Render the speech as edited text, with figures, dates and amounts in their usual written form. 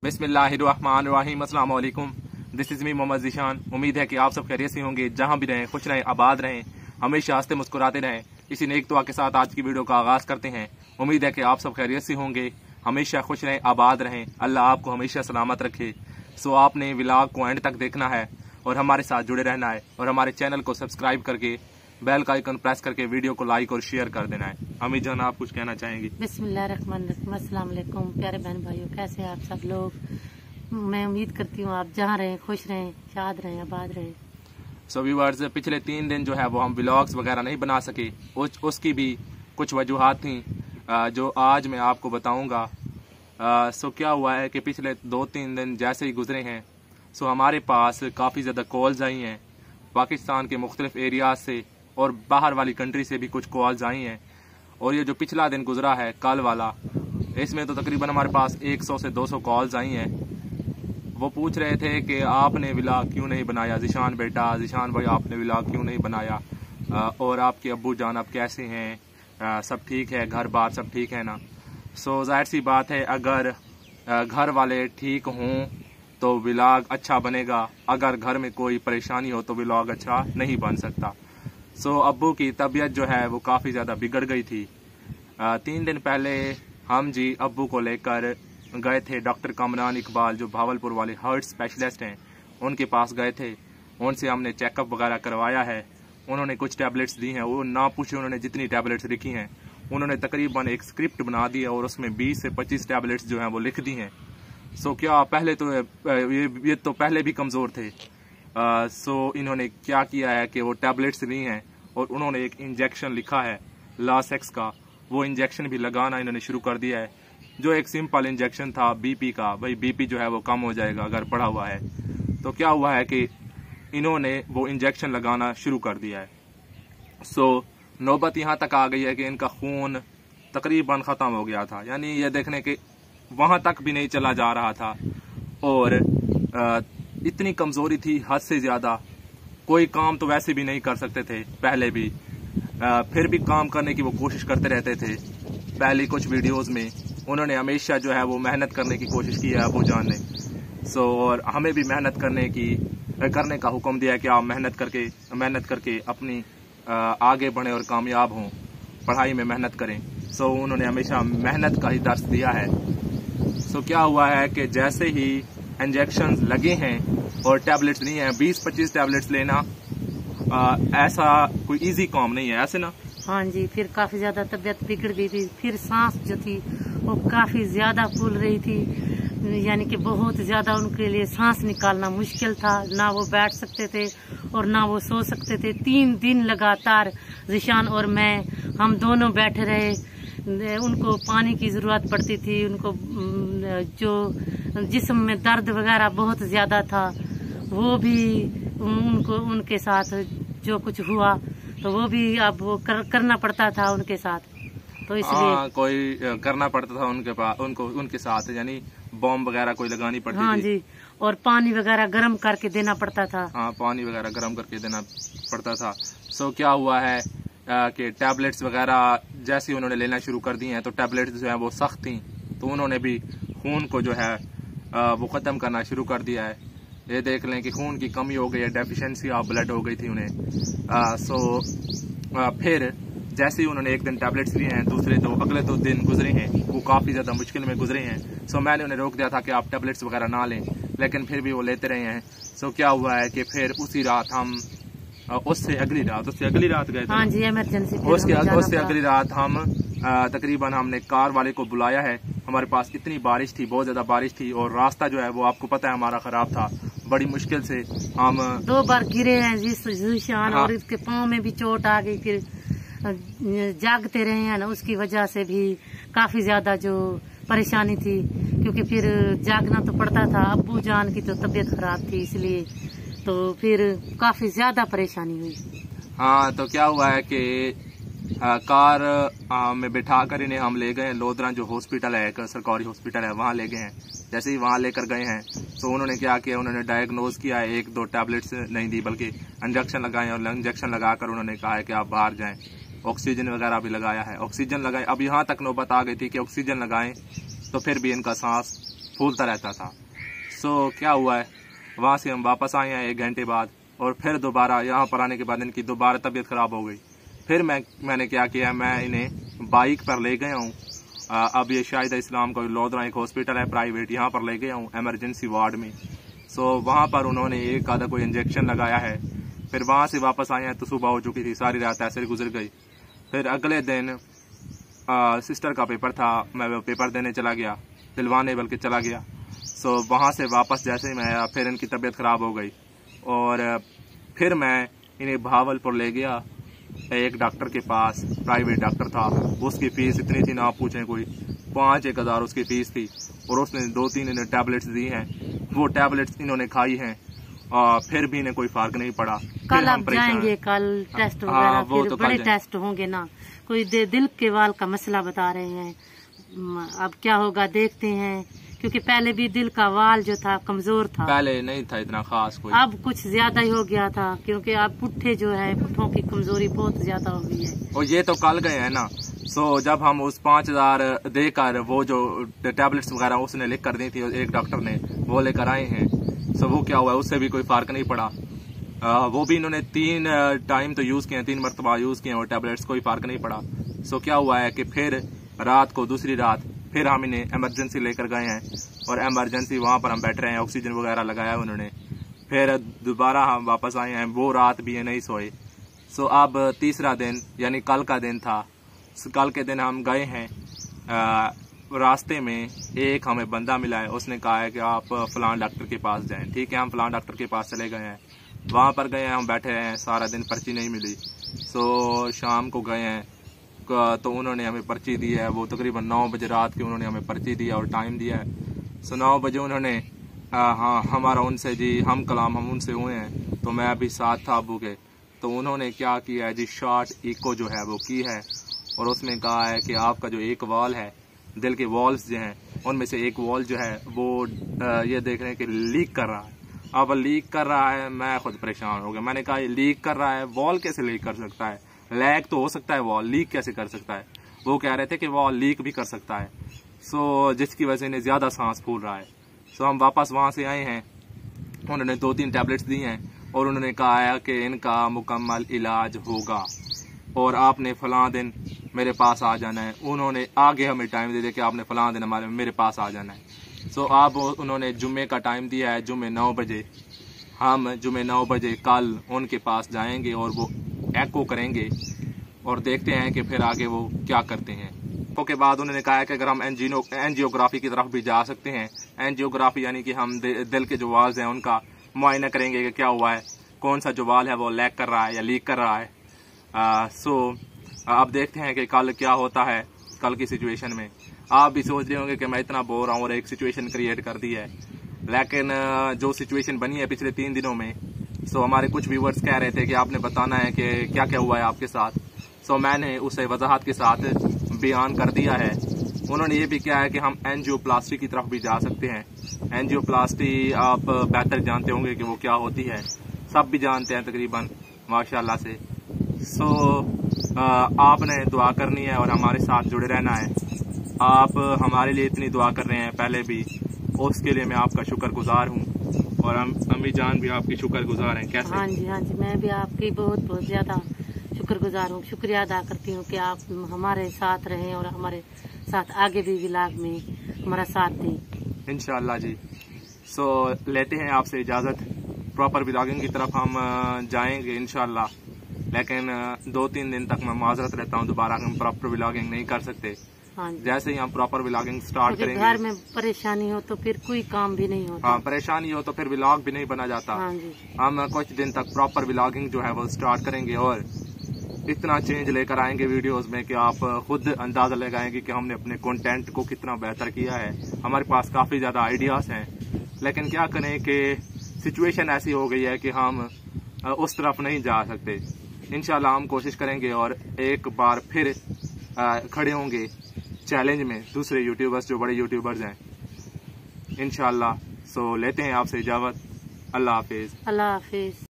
बिस्मिल्लाहिर्रहमानिर्रहीम। अस्सलाम वालेकुम। This is me Mohammad Zeeshan. उम्मीद है कि आप सब खैरियत से होंगे, जहां भी रहें खुश रहें, आबाद रहें, हमेशा हंसते मुस्कुराते रहें। इसी नेक दुआ के साथ आज की वीडियो का आगाज करते हैं। उम्मीद है कि आप सब खैरियत से होंगे, हमेशा खुश रहें, आबाद रहें, अल्लाह आपको हमेशा सलामत रखे। सो आपने व्लॉग को एंड तक देखना है और हमारे साथ जुड़े रहना है और हमारे चैनल को सब्सक्राइब करके बेल का आइकन प्रेस करके वीडियो को लाइक और शेयर कर देना है। अम्मी जान, आप कुछ कहना चाहेंगी? बिस्मिल्लाहिर्रहमानिर्रहीम। अस्सलाम वालेकुम प्यारे बहन भाइयों, कैसे हैं आप सब लोग। मैं उम्मीद करती हूँ आप जहाँ रहें खुश रहें, शाद रहें, आबाद रहें। सो व्यूअर्स, पिछले 3 दिन जो है वो हम व्लॉग्स वगैरह नहीं बना सके, उसकी भी कुछ वजूहात थी जो आज मैं आपको बताऊंगा। सो क्या हुआ है कि पिछले 2-3 दिन जैसे ही गुजरे हैं, सो हमारे पास काफ़ी ज़्यादा कॉल्स आई हैं पाकिस्तान के मुख्तलिफ एरियाज से और बाहर वाली कंट्री से भी कुछ कॉल्स आई हैं। और ये जो पिछला दिन गुजरा है कल वाला, इसमें तो तकरीबन हमारे पास 100 से 200 कॉल्स आई हैं। वो पूछ रहे थे कि आपने व्लॉग क्यों नहीं बनाया, ज़ीशान बेटा, ज़ीशान भाई आपने व्लॉग क्यों नहीं बनाया, और आपके अब्बू जान अब कैसे हैं, सब ठीक है, घर बार सब ठीक है ना। सो जाहिर सी बात है, अगर घर वाले ठीक हों तो व्लॉग अच्छा बनेगा, अगर घर में कोई परेशानी हो तो व्लॉग अच्छा नहीं बन सकता। सो अब्बू की तबीयत जो है वो काफ़ी ज़्यादा बिगड़ गई थी। 3 दिन पहले हम जी अब्बू को लेकर गए थे डॉक्टर कामरान इकबाल, जो भावलपुर वाले हार्ट स्पेशलिस्ट हैं, उनके पास गए थे। उनसे हमने चेकअप वगैरह करवाया है। उन्होंने कुछ टैबलेट्स दी हैं, वो ना पूछे उन्होंने जितनी टैबलेट्स लिखी हैं, उन्होंने तकरीबन एक स्क्रिप्ट बना दी है और उसमें 20 से 25 टैबलेट्स जो हैं वो लिख दी हैं। सो क्या पहले तो ये तो पहले भी कमज़ोर थे। सो इन्होंने क्या किया है कि वो टैबलेट्स ली हैं और उन्होंने एक इंजेक्शन लिखा है लासेक्स का, वो इंजेक्शन भी लगाना इन्होंने शुरू कर दिया है, जो एक सिंपल इंजेक्शन था बीपी का। भाई बीपी जो है वो कम हो जाएगा अगर बढ़ा हुआ है। तो क्या हुआ है कि इन्होंने वो इंजेक्शन लगाना शुरू कर दिया है। सो नौबत यहाँ तक आ गई है कि इनका खून तकरीबन ख़त्म हो गया था, यानी ये देखने के वहाँ तक भी नहीं चला जा रहा था और इतनी कमज़ोरी थी हद से ज़्यादा। कोई काम तो वैसे भी नहीं कर सकते थे पहले भी, फिर भी काम करने की वो कोशिश करते रहते थे। पहले कुछ वीडियोस में उन्होंने हमेशा जो है वो मेहनत करने की कोशिश की है अबू जान ने। सो और हमें भी मेहनत करने का हुक्म दिया है कि आप मेहनत करके अपनी आगे बढ़ें और कामयाब हों, पढ़ाई में मेहनत करें। सो उन्होंने हमेशा मेहनत का ही दर्स दिया है। सो क्या हुआ है कि जैसे ही इंजेक्शंस लगे हैं और टैबलेट्स नहीं है, 20-25 टैबलेट्स लेना ऐसा कोई इजी काम नहीं है, ऐसे ना। हाँ जी, फिर काफी ज्यादा तबीयत बिगड़ गई थी। फिर सांस जो थी वो काफी ज्यादा फूल रही थी, यानी कि बहुत ज्यादा उनके लिए सांस निकालना मुश्किल था। ना वो बैठ सकते थे और ना वो सो सकते थे। 3 दिन लगातार ज़ीशान और मैं, हम दोनों बैठे रहे। उनको पानी की जरूरत पड़ती थी, उनको जो जिस्म में दर्द वगैरह बहुत ज्यादा था, वो भी उनके साथ जो कुछ हुआ तो वो भी अब वो करना पड़ता था उनके साथ। तो इसलिए कोई करना पड़ता था उनके साथ, यानी बॉम्ब वगैरह कोई लगानी पड़ती थी। हाँ जी, और पानी वगैरह गर्म करके देना पड़ता था। हाँ, पानी वगैरह गर्म करके देना पड़ता था। सो क्या हुआ है कि टैबलेट्स वगैरह जैसे उन्होंने लेना शुरू कर दी हैं, तो टैबलेट्स जो है वो सख्त थी, तो उन्होंने भी खून को जो है वो ख़त्म करना शुरू कर दिया है। ये देख लें कि खून की कमी हो गई है, डेफिशिएंसी ऑफ ब्लड हो गई थी उन्हें। फिर जैसे ही उन्होंने एक दिन टैबलेट्स लिए हैं, अगले 2 दिन गुजरे हैं वो काफ़ी ज़्यादा मुश्किल में गुजरे हैं। सो मैंने उन्हें रोक दिया था कि आप टैबलेट्स वगैरह ना लें, लेकिन फिर भी वो लेते रहे हैं। सो क्या हुआ है कि फिर उसी रात हम उससे अगली रात गए थे। हाँ जी, इमरजेंसी। उससे अगली रात हम तकरीबन हमने कार वाले को बुलाया है। हमारे पास इतनी बारिश थी, बहुत ज्यादा बारिश थी, और रास्ता जो है वो आपको पता है हमारा खराब था। बड़ी मुश्किल से हम 2 बार गिरे हैं ज़ीशान। हाँ। और इसके पाँव में भी चोट आ गई। फिर जागते रहे हैं ना, उसकी वजह से भी काफी ज्यादा जो परेशानी थी, क्योंकि फिर जागना तो पड़ता था। अब्बू जान की तो तबीयत खराब थी, इसलिए तो फिर काफी ज्यादा परेशानी हुई। हाँ, तो क्या हुआ है कि कार में बिठा कर इन्हें हम ले गए लोधरा, जो हॉस्पिटल है, एक सरकारी हॉस्पिटल है, वहाँ ले गए हैं। जैसे ही वहाँ लेकर गए हैं तो उन्होंने क्या किया, उन्होंने डायग्नोज किया है, 1-2 टैबलेट्स नहीं दी बल्कि इंजेक्शन लगाए, और इंजेक्शन लगाकर उन्होंने कहा है कि आप बाहर जाएं। ऑक्सीजन वगैरह भी लगाया है, ऑक्सीजन लगाए। अब यहाँ तक नौबत आ गई थी कि ऑक्सीजन लगाएं तो फिर भी इनका सांस फूलता रहता था। सो क्या हुआ है, वहाँ से हम वापस आए हैं 1 घंटे बाद, और फिर दोबारा यहाँ पर आने के बाद इनकी दोबारा तबीयत ख़राब हो गई। फिर मैंने क्या किया, मैं इन्हें बाइक पर ले गया हूँ। अब ये शाहिद इस्लाम का लोधरा एक हॉस्पिटल है प्राइवेट, यहाँ पर ले गया हूँ एमरजेंसी वार्ड में। सो वहाँ पर उन्होंने एक आधा कोई इंजेक्शन लगाया है। फिर वहाँ से वापस आए हैं तो सुबह हो चुकी थी, सारी रात ऐसे गुजर गई। फिर अगले दिन सिस्टर का पेपर था, मैं वो पेपर देने चला गया, दिलवाने बल्कि चला गया। सो वहाँ से वापस जैसे ही मैं आया, फिर इनकी तबीयत ख़राब हो गई, और फिर मैं इन्हें भावलपुर ले गया एक डॉक्टर के पास, प्राइवेट डॉक्टर था। उसकी फ़ीस इतनी थी ना पूछें, कोई 5-1 हज़ार उसकी फ़ीस थी, और उसने 2-3 इन्हें टैबलेट्स दी हैं। वो टैबलेट्स इन्होंने खाई हैं, फिर भी इन्हें कोई फर्क नहीं पड़ा। कल आप जाएंगे, कल टेस्ट वगैरह फिर तो बड़े टेस्ट होंगे ना। कोई दिल के वाल का मसला बता रहे हैं, अब क्या होगा देखते हैं, क्योंकि पहले भी दिल का वाल जो था कमजोर था, पहले नहीं था इतना खास कोई, अब कुछ ज्यादा ही हो गया था, क्योंकि अब पुट्ठे जो है, पुट्ठों की कमजोरी बहुत ज्यादा हो गई है। और ये तो कल गए हैं ना। सो जब हम उस 5,000 देकर वो जो टैबलेट्स वगैरह उसने लिख कर दी थी एक डॉक्टर ने, वो लेकर आए हैं। सो वो क्या हुआ, उससे भी कोई फर्क नहीं पड़ा। वो भी इन्होंने 3 टाइम तो यूज किए हैं, 3 मरतबा यूज किए हैं, और टैबलेट्स कोई फर्क नहीं पड़ा। सो क्या हुआ है कि फिर रात को, दूसरी रात फिर हम इन्हें एमरजेंसी लेकर गए हैं, और एमरजेंसी वहाँ पर हम बैठ रहे हैं, ऑक्सीजन वगैरह लगाया उन्होंने। फिर दोबारा हम वापस आए हैं, वो रात भी ये नहीं सोए। सो अब तीसरा दिन यानी कल का दिन था। कल के दिन हम गए हैं, रास्ते में एक हमें बंदा मिला है, उसने कहा है कि आप फलां डॉक्टर के पास जाएं। ठीक है, हम फलां डॉक्टर के पास चले गए हैं, वहाँ पर गए हैं, हम बैठे हैं सारा दिन, पर्ची नहीं मिली। सो शाम को गए हैं तो उन्होंने हमें पर्ची दी है, वो तकरीबन 9 बजे रात की उन्होंने हमें पर्ची दी है और टाइम दिया है। सो 9 बजे उन्होंने हाँ हमारा उनसे जी हम कलाम हम उनसे हुए हैं, तो मैं अभी साथ था अबू के। तो उन्होंने क्या किया है जी, शॉर्ट इको जो है वो की है, और उसमें कहा है कि आपका जो एक वॉल है, दिल के वॉल्स जो हैं उनमें से एक वॉल जो है वो ये देख रहे हैं कि लीक कर रहा है। अब लीक कर रहा है, मैं खुद परेशान हो गया। मैंने कहा लीक कर रहा है, वॉल कैसे लीक कर सकता है, लैग तो हो सकता है, वॉल लीक कैसे कर सकता है। वो कह रहे थे कि वॉल लीक भी कर सकता है, सो जिसकी वजह से इन्हें ज़्यादा सांस फूल रहा है। सो हम वापस वहाँ से आए हैं, उन्होंने 2-3 टैबलेट्स दी हैं, और उन्होंने कहा है कि इनका मुकम्मल इलाज होगा, और आपने फलां दिन मेरे पास आ जाना है। उन्होंने आगे हमें टाइम दे दिया कि आपने फलां दिन मेरे पास आ जाना है। सो अब उन्होंने जुम्मे का टाइम दिया है, जुम्मे 9 बजे। हम जुम्मे 9 बजे कल उनके पास जाएंगे, और वो एको करेंगे, और देखते हैं कि फिर आगे वो क्या करते हैं। के बाद उन्होंने कहा है कि अगर हम एंजियोग्राफी की तरफ भी जा सकते हैं। एंजियोग्राफी यानी कि हम दिल के जो वाल्स हैं उनका मुआयना करेंगे कि क्या हुआ है, कौन सा जो वाल है वो लैग कर रहा है या लीक कर रहा है। अब देखते हैं कि कल क्या होता है। कल की सिचुएशन में आप भी सोच रहे होंगे कि मैं इतना बोर हूँ और एक सिचुएशन क्रिएट कर दी है, लेकिन जो सिचुएशन बनी है पिछले 3 दिनों में, सो हमारे कुछ व्यूवर्स कह रहे थे कि आपने बताना है कि क्या क्या हुआ है आपके साथ। सो मैंने उसे वजाहत के साथ बयान कर दिया है। उन्होंने ये भी कहा है कि हम एंजियोप्लास्टी की तरफ भी जा सकते हैं। एंजियोप्लास्टी आप बेहतर जानते होंगे कि वो क्या होती है, सब भी जानते हैं तकरीबन माशाल्लाह से। सो आपने दुआ करनी है और हमारे साथ जुड़े रहना है। आप हमारे लिए इतनी दुआ कर रहे हैं पहले भी, उसके लिए मैं आपका शुक्रगुजार हूँ, और हम अम्मी जान भी आपकी शुक्रगुजार हैं। कैसे? हाँ जी, मैं भी आपकी बहुत बहुत ज्यादा शुक्रगुजार हूँ, शुक्रिया अदा करती हूँ कि आप हमारे साथ रहें और हमारे साथ आगे भी व्लॉग में हमारा साथ दें इंशाल्लाह जी। सो लेते हैं आपसे इजाज़त, प्रॉपर व्लॉगिंग की तरफ हम जाएंगे इंशाल्लाह, लेकिन 2-3 दिन तक मैं माजरत रहता हूँ, दोबारा हम प्रॉपर व्लॉगिंग नहीं कर सकते। हाँ, जैसे ही हम प्रॉपर व्लॉगिंग स्टार्ट करेंगे, घर में परेशानी हो तो फिर कोई काम भी नहीं होता। हाँ, परेशानी हो तो फिर व्लॉग भी नहीं बना जाता। हाँ जी। हम कुछ दिन तक प्रॉपर व्लॉगिंग जो है वो स्टार्ट करेंगे, और इतना चेंज लेकर आएंगे वीडियोस में कि आप खुद अंदाजा लगाएंगे कि हमने अपने कंटेंट को कितना बेहतर किया है। हमारे पास काफी ज्यादा आइडियाज हैं, लेकिन क्या करें कि सिचुएशन ऐसी हो गई है कि हम उस तरफ नहीं जा सकते। इंशाल्लाह हम कोशिश करेंगे और एक बार फिर खड़े होंगे चैलेंज में दूसरे यूट्यूबर्स जो बड़े यूट्यूबर्स हैं इंशाल्लाह। सो लेते हैं आपसे इजाजत। अल्लाह हाफिज। अल्लाह हाफिज।